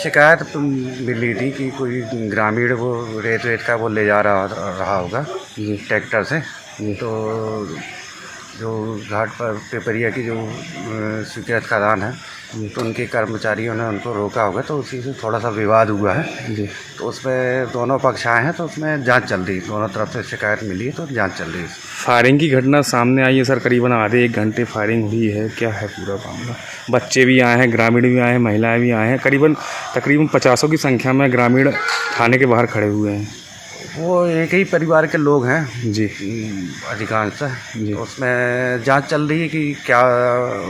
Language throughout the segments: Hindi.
शिकायत मिली थी कि कोई ग्रामीण वो रेत का वो ले जा रहा होगा ट्रैक्टर से। तो जो घाट पर पेपरिया की जो स्वीकृत खदान है तो उनके कर्मचारियों ने उनको रोका होगा, तो उसी से थोड़ा सा विवाद हुआ है जी। तो उसमें दोनों पक्ष आए हैं, तो उसमें जांच चल रही है। दोनों तरफ से शिकायत मिली है तो जांच चल रही है। फायरिंग की घटना सामने आई है सर, करीबन आधे 1 घंटे फायरिंग हुई है, क्या है पूरा मामला? बच्चे भी आए हैं, ग्रामीण भी आए हैं, महिलाएं भी आए हैं, तकरीबन 50 की संख्या में ग्रामीण थाने के बाहर खड़े हुए हैं। वो एक ही परिवार के लोग हैं जी, अधिकांश जी। उसमें जांच चल रही है कि क्या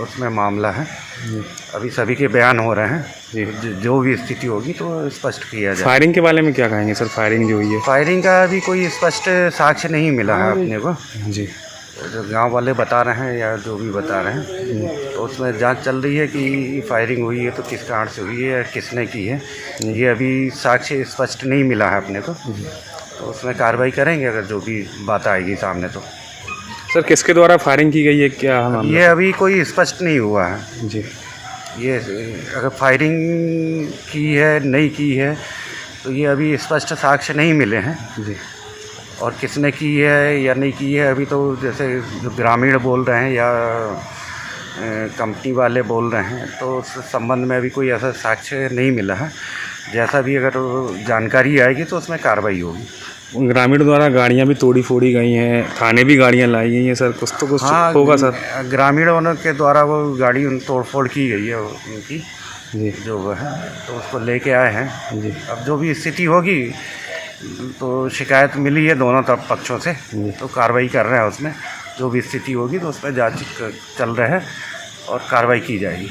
उसमें मामला है जी। अभी सभी के बयान हो रहे हैं जी। जो भी स्थिति होगी तो स्पष्ट किया जाए। फायरिंग के बारे में क्या कहेंगे सर? फायरिंग जो हुई है, फायरिंग का अभी कोई स्पष्ट साक्ष्य नहीं मिला है अपने को जी। जो गांव वाले बता रहे हैं या जो भी बता रहे हैं, तो उसमें जांच चल रही है कि फायरिंग हुई है तो किस कारण से हुई है या किसने की है, ये अभी साक्ष्य स्पष्ट नहीं मिला है अपने को। तो उसमें कार्रवाई करेंगे अगर जो भी बात आएगी सामने। तो सर किसके द्वारा फायरिंग की गई है, क्या हम ये अभी कोई स्पष्ट नहीं हुआ है जी। ये अगर फायरिंग की है नहीं की है तो ये अभी स्पष्ट साक्ष्य नहीं मिले हैं जी। और किसने की है या नहीं की है अभी तो जैसे जो ग्रामीण बोल रहे हैं या कंपनी वाले बोल रहे हैं, तो उस संबंध में अभी कोई ऐसा साक्ष्य नहीं मिला है। जैसा भी अगर जानकारी आएगी तो उसमें कार्रवाई होगी। ग्रामीण द्वारा गाड़ियां भी तोड़ी फोड़ी गई हैं, थाने भी गाड़ियां लाई गई हैं सर, कुछ तो कुछ होगा सर? ग्रामीणों के द्वारा वो गाड़ी तोड़ फोड़ की गई है उनकी जी, जो वो है, तो उसको लेके आए हैं जी। अब जो भी स्थिति होगी, तो शिकायत मिली है दोनों तरफ पक्षों से, तो कार्रवाई कर रहे हैं उसमें। जो भी स्थिति होगी तो उस पर जांच चल रहा है और कार्रवाई की जाएगी।